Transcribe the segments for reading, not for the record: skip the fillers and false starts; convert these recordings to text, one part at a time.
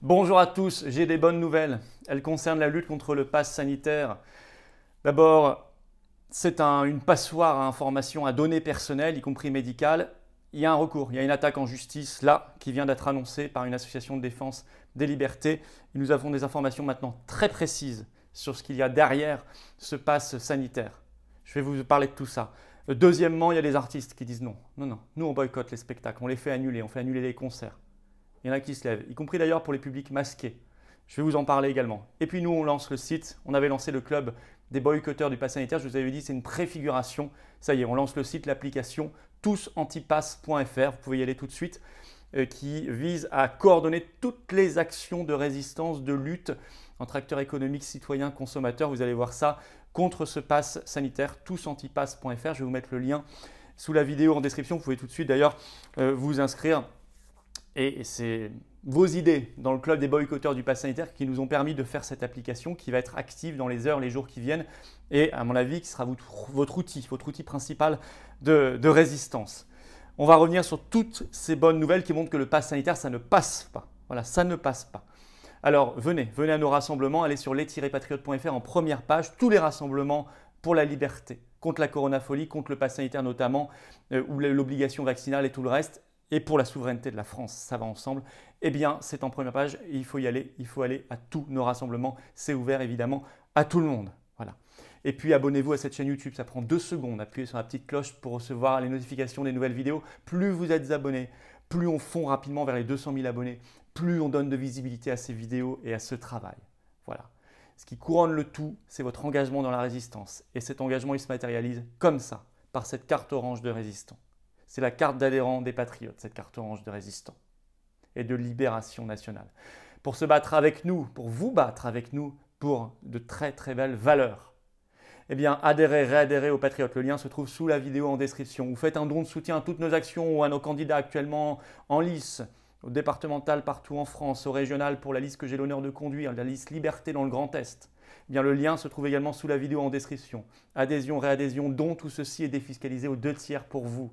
Bonjour à tous, j'ai des bonnes nouvelles. Elles concernent la lutte contre le pass sanitaire. D'abord, c'est une passoire à informations, à données personnelles, y compris médicales. Il y a un recours, il y a une attaque en justice là qui vient d'être annoncée par une association de défense des libertés. Et nous avons des informations maintenant très précises sur ce qu'il y a derrière ce pass sanitaire. Je vais vous parler de tout ça. Deuxièmement, il y a des artistes qui disent non, non, non, nous on boycotte les spectacles, on les fait annuler, on fait annuler les concerts. Il y en a qui se lèvent, y compris d'ailleurs pour les publics masqués. Je vais vous en parler également. Et puis nous, on lance le site. On avait lancé le club des boycotteurs du pass sanitaire. Je vous avais dit, c'est une préfiguration. Ça y est, on lance le site, l'application tousantipass.fr. Vous pouvez y aller tout de suite, qui vise à coordonner toutes les actions de résistance, de lutte entre acteurs économiques, citoyens, consommateurs. Vous allez voir ça contre ce pass sanitaire, tousantipass.fr. Je vais vous mettre le lien sous la vidéo en description. Vous pouvez tout de suite d'ailleurs vous inscrire. Et c'est vos idées dans le club des boycotteurs du pass sanitaire qui nous ont permis de faire cette application qui va être active dans les heures, les jours qui viennent et à mon avis qui sera votre outil principal de résistance. On va revenir sur toutes ces bonnes nouvelles qui montrent que le pass sanitaire, ça ne passe pas. Voilà, ça ne passe pas. Alors venez à nos rassemblements, allez sur les-patriotes.fr en première page, tous les rassemblements pour la liberté, contre la coronafolie, contre le pass sanitaire notamment, ou l'obligation vaccinale et tout le reste. Et pour la souveraineté de la France, ça va ensemble, eh bien c'est en première page et il faut y aller, il faut aller à tous nos rassemblements. C'est ouvert évidemment à tout le monde. Voilà. Et puis abonnez-vous à cette chaîne YouTube, ça prend 2 secondes. Appuyez sur la petite cloche pour recevoir les notifications des nouvelles vidéos. Plus vous êtes abonnés, plus on fond rapidement vers les 200 000 abonnés, plus on donne de visibilité à ces vidéos et à ce travail. Voilà. Ce qui couronne le tout, c'est votre engagement dans la résistance. Et cet engagement, il se matérialise comme ça, par cette carte orange de résistant. C'est la carte d'adhérent des patriotes, cette carte orange de résistant et de libération nationale. Pour se battre avec nous, pour vous battre avec nous, pour de très très belles valeurs. Eh bien, adhérez, réadhérez aux patriotes. Le lien se trouve sous la vidéo en description. Vous faites un don de soutien à toutes nos actions ou à nos candidats actuellement en lice, au départemental partout en France, au régional pour la liste que j'ai l'honneur de conduire, la liste Liberté dans le Grand Est. Eh bien, le lien se trouve également sous la vidéo en description. Adhésion, réadhésion, don, tout ceci est défiscalisé aux 2/3 pour vous.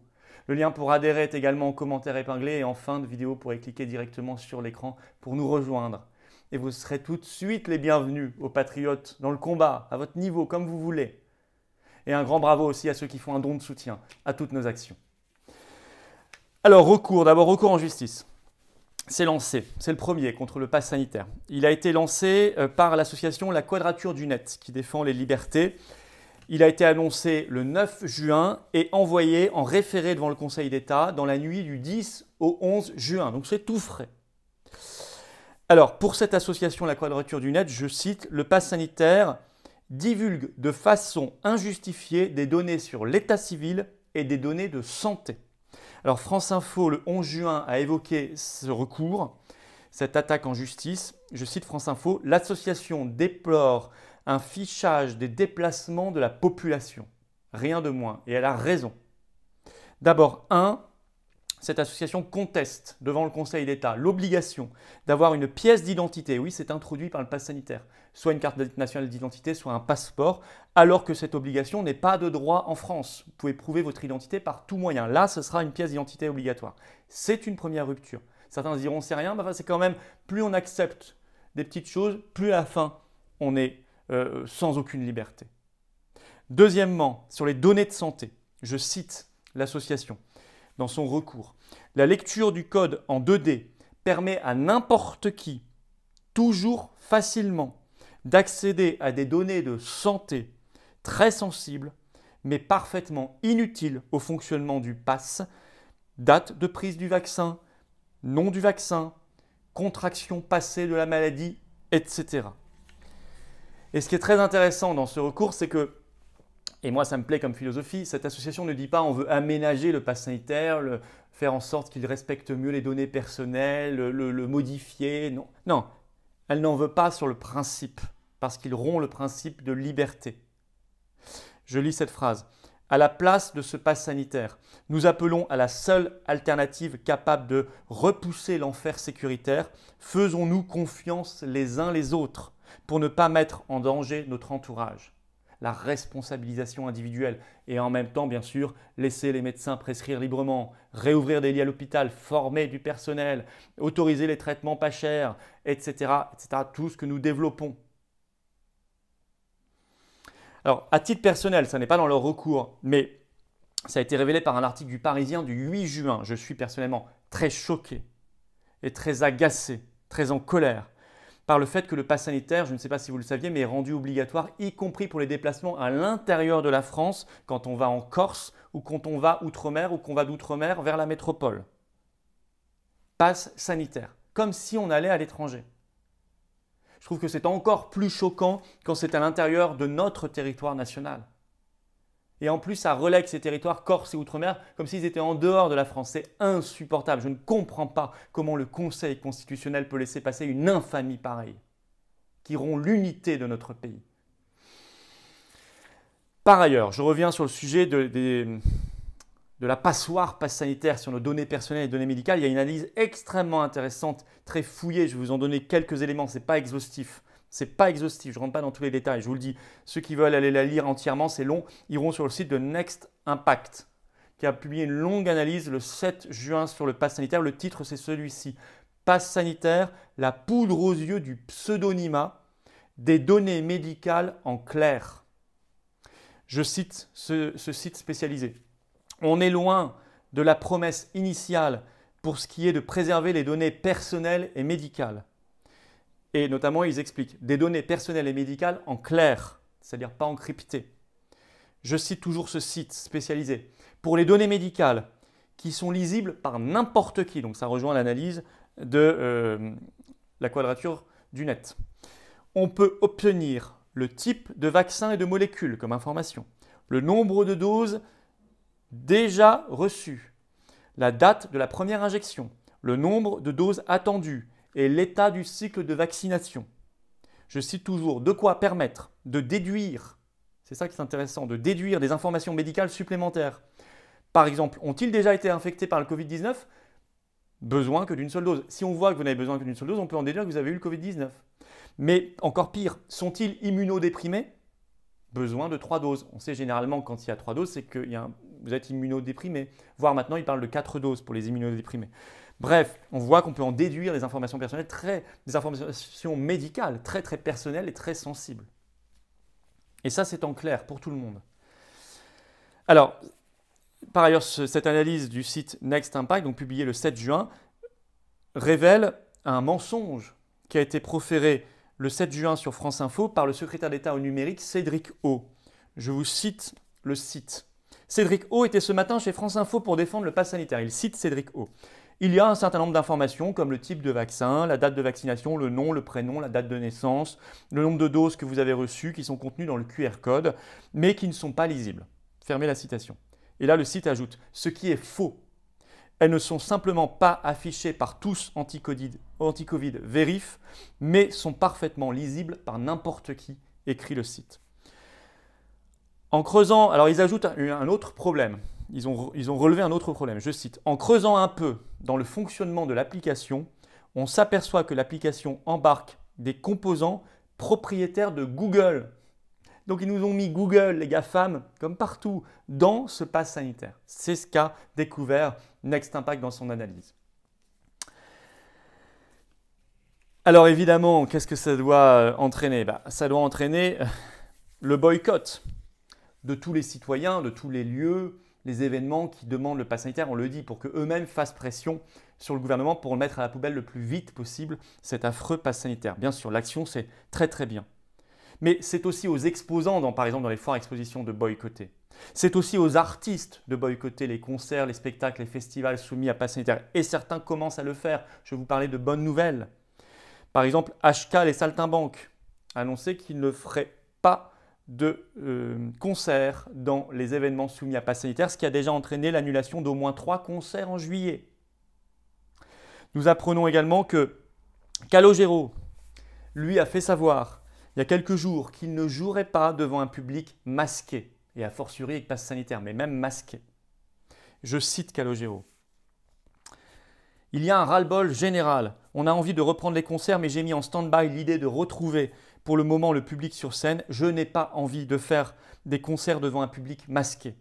Le lien pour adhérer est également en commentaire épinglé et en fin de vidéo, vous pourrez cliquer directement sur l'écran pour nous rejoindre. Et vous serez tout de suite les bienvenus aux patriotes dans le combat, à votre niveau, comme vous voulez. Et un grand bravo aussi à ceux qui font un don de soutien à toutes nos actions. Alors, d'abord recours en justice. C'est lancé, c'est le premier contre le pass sanitaire. Il a été lancé par l'association La Quadrature du Net qui défend les libertés. Il a été annoncé le 9 juin et envoyé en référé devant le Conseil d'État dans la nuit du 10 au 11 juin. Donc c'est tout frais. Alors pour cette association La Quadrature du Net, je cite, le pass sanitaire divulgue de façon injustifiée des données sur l'état civil et des données de santé. Alors France Info le 11 juin a évoqué ce recours, cette attaque en justice. Je cite France Info, l'association déplore un fichage des déplacements de la population. Rien de moins. Et elle a raison. D'abord, cette association conteste devant le Conseil d'État l'obligation d'avoir une pièce d'identité. Oui, c'est introduit par le pass sanitaire. Soit une carte nationale d'identité, soit un passeport, alors que cette obligation n'est pas de droit en France. Vous pouvez prouver votre identité par tout moyen. Là, ce sera une pièce d'identité obligatoire. C'est une première rupture. Certains diront, c'est rien, mais c'est quand même, plus on accepte des petites choses, plus à la fin, on est sans aucune liberté. Deuxièmement, sur les données de santé, je cite l'association dans son recours. La lecture du code en 2D permet à n'importe qui, toujours facilement, d'accéder à des données de santé très sensibles, mais parfaitement inutiles au fonctionnement du pass, date de prise du vaccin, nom du vaccin, contraction passée de la maladie, etc. Et ce qui est très intéressant dans ce recours, c'est que, et moi ça me plaît comme philosophie, cette association ne dit pas on veut aménager le pass sanitaire, faire en sorte qu'il respecte mieux les données personnelles, le modifier. Non, non, elle n'en veut pas sur le principe, parce qu'il rompt le principe de liberté. Je lis cette phrase. À la place de ce pass sanitaire, nous appelons à la seule alternative capable de repousser l'enfer sécuritaire. Faisons-nous confiance les uns les autres pour ne pas mettre en danger notre entourage. la responsabilisation individuelle. Et en même temps, bien sûr, laisser les médecins prescrire librement, réouvrir des lits à l'hôpital, former du personnel, autoriser les traitements pas chers, etc., etc. Tout ce que nous développons. Alors, à titre personnel, ça n'est pas dans leur recours, mais ça a été révélé par un article du Parisien du 8 juin. Je suis personnellement très choqué et très agacé, très en colère par le fait que le pass sanitaire, je ne sais pas si vous le saviez, mais est rendu obligatoire, y compris pour les déplacements à l'intérieur de la France, quand on va en Corse ou quand on va outre-mer ou qu'on va d'outre-mer vers la métropole. Pass sanitaire, comme si on allait à l'étranger. Je trouve que c'est encore plus choquant quand c'est à l'intérieur de notre territoire national. Et en plus, ça relègue ces territoires Corse et Outre-mer comme s'ils étaient en dehors de la France. C'est insupportable. Je ne comprends pas comment le Conseil constitutionnel peut laisser passer une infamie pareille, qui rompt l'unité de notre pays. Par ailleurs, je reviens sur le sujet de la passoire passe sanitaire sur nos données personnelles et données médicales. Il y a une analyse extrêmement intéressante, très fouillée. Je vais vous en donner quelques éléments. Ce n'est pas exhaustif. Ce n'est pas exhaustif, je ne rentre pas dans tous les détails. Je vous le dis, ceux qui veulent aller la lire entièrement, c'est long, iront sur le site de Next Impact, qui a publié une longue analyse le 7 juin sur le pass sanitaire. Le titre, c'est celui-ci. Pass sanitaire, la poudre aux yeux du pseudonymat, des données médicales en clair. Je cite ce site spécialisé. On est loin de la promesse initiale pour ce qui est de préserver les données personnelles et médicales. Et notamment, ils expliquent des données personnelles et médicales en clair, c'est-à-dire pas encryptées. Je cite toujours ce site spécialisé. Pour les données médicales qui sont lisibles par n'importe qui, donc ça rejoint l'analyse de la quadrature du net, on peut obtenir le type de vaccin et de molécules comme information, le nombre de doses déjà reçues, la date de la première injection, le nombre de doses attendues, et l'état du cycle de vaccination. Je cite toujours de quoi permettre de déduire, c'est ça qui est intéressant, de déduire des informations médicales supplémentaires. Par exemple, ont-ils déjà été infectés par le Covid-19 ? Besoin que d'une seule dose. Si on voit que vous n'avez besoin que d'une seule dose, on peut en déduire que vous avez eu le Covid-19. Mais encore pire, sont-ils immunodéprimés ? Besoin de 3 doses. On sait généralement quand il y a 3 doses, c'est que vous êtes immunodéprimé. Voire maintenant, ils parlent de 4 doses pour les immunodéprimés. Bref, on voit qu'on peut en déduire des informations personnelles, des informations médicales très très personnelles et très sensibles. Et ça, c'est en clair pour tout le monde. Alors, par ailleurs, cette analyse du site Next Impact, donc publiée le 7 juin, révèle un mensonge qui a été proféré le 7 juin sur France Info par le secrétaire d'État au numérique Cédric O. Je vous cite le site. Cédric O était ce matin chez France Info pour défendre le pass sanitaire. Il cite Cédric O. Il y a un certain nombre d'informations comme le type de vaccin, la date de vaccination, le nom, le prénom, la date de naissance, le nombre de doses que vous avez reçues qui sont contenues dans le QR code, mais qui ne sont pas lisibles. Fermez la citation. Et là, le site ajoute « Ce qui est faux. Elles ne sont simplement pas affichées par tous anti-Covid vérif, mais sont parfaitement lisibles par n'importe qui », écrit le site. En creusant, alors ils ajoutent un autre problème. Ils ont relevé un autre problème, je cite. « En creusant un peu dans le fonctionnement de l'application, on s'aperçoit que l'application embarque des composants propriétaires de Google. » Donc ils nous ont mis Google, les GAFAM, comme partout, dans ce pass sanitaire. C'est ce qu'a découvert Next Impact dans son analyse. Alors évidemment, qu'est-ce que ça doit entraîner ? Ça doit entraîner le boycott de tous les citoyens, de tous les lieux, les événements qui demandent le pass sanitaire, on le dit, pour qu'eux-mêmes fassent pression sur le gouvernement pour le mettre à la poubelle le plus vite possible, cet affreux pass sanitaire. Bien sûr, l'action, c'est très très bien. Mais c'est aussi aux exposants, par exemple dans les foires expositions, de boycotter. C'est aussi aux artistes de boycotter les concerts, les spectacles, les festivals soumis à pass sanitaire. Et certains commencent à le faire. Je vais vous parler de bonnes nouvelles. Par exemple, HK, les Saltimbanques, a annoncé qu'ils ne feraient pas de concerts dans les événements soumis à pass sanitaire, ce qui a déjà entraîné l'annulation d'au moins 3 concerts en juillet. Nous apprenons également que Calogero, lui, a fait savoir il y a quelques jours qu'il ne jouerait pas devant un public masqué, et a fortiori avec pass sanitaire, mais même masqué. Je cite Calogero. Il y a un ras-le-bol général. On a envie de reprendre les concerts, mais j'ai mis en stand-by l'idée de retrouver pour le moment le public sur scène. Je n'ai pas envie de faire des concerts devant un public masqué.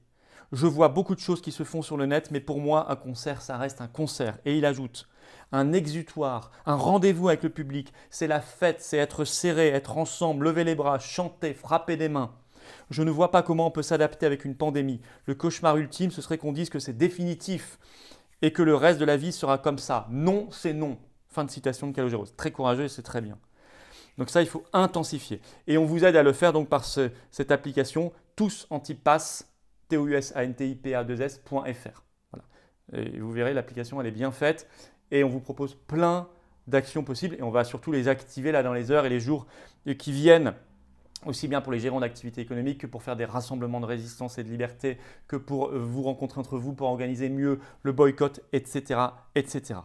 Je vois beaucoup de choses qui se font sur le net, mais pour moi, un concert, ça reste un concert. Et il ajoute, un exutoire, un rendez-vous avec le public, c'est la fête, c'est être serré, être ensemble, lever les bras, chanter, frapper des mains. Je ne vois pas comment on peut s'adapter avec une pandémie. Le cauchemar ultime, ce serait qu'on dise que c'est définitif et que le reste de la vie sera comme ça. Non, c'est non. Fin de citation de Calogero. C'est très courageux et c'est très bien. Donc ça, il faut intensifier. Et on vous aide à le faire donc par cette application TousAntipass, TOUSANTIPA2S.fr. Voilà. Et vous verrez, l'application, elle est bien faite et on vous propose plein d'actions possibles et on va surtout les activer là dans les heures et les jours qui viennent, aussi bien pour les gérants d'activité économique que pour faire des rassemblements de résistance et de liberté, que pour vous rencontrer entre vous, pour organiser mieux le boycott, etc. etc.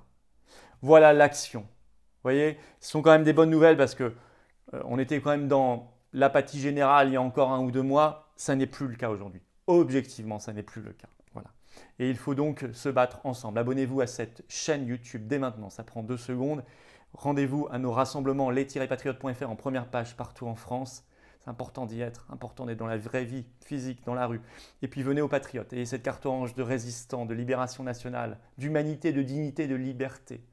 Voilà l'action. Vous voyez, ce sont quand même des bonnes nouvelles parce qu'on était quand même dans l'apathie générale il y a encore 1 ou 2 mois. Ça n'est plus le cas aujourd'hui. Objectivement, ça n'est plus le cas. Voilà. Et il faut donc se battre ensemble. Abonnez-vous à cette chaîne YouTube dès maintenant, ça prend 2 secondes. Rendez-vous à nos rassemblements les-patriotes.fr en première page partout en France. C'est important d'y être, important d'être dans la vraie vie physique, dans la rue. Et puis venez aux Patriotes, ayez cette carte orange de résistants, de libération nationale, d'humanité, de dignité, de liberté.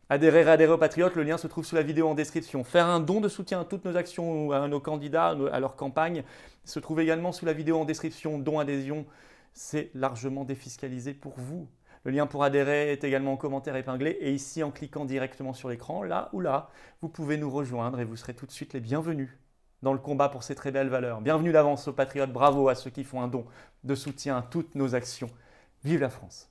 Adhérez aux Patriotes, le lien se trouve sous la vidéo en description. Faire un don de soutien à toutes nos actions, à nos candidats, à leur campagne, se trouve également sous la vidéo en description. Don, adhésion, c'est largement défiscalisé pour vous. Le lien pour adhérer est également en commentaire épinglé et ici en cliquant directement sur l'écran, là ou là, vous pouvez nous rejoindre et vous serez tout de suite les bienvenus dans le combat pour ces très belles valeurs. Bienvenue d'avance aux Patriotes, bravo à ceux qui font un don de soutien à toutes nos actions. Vive la France!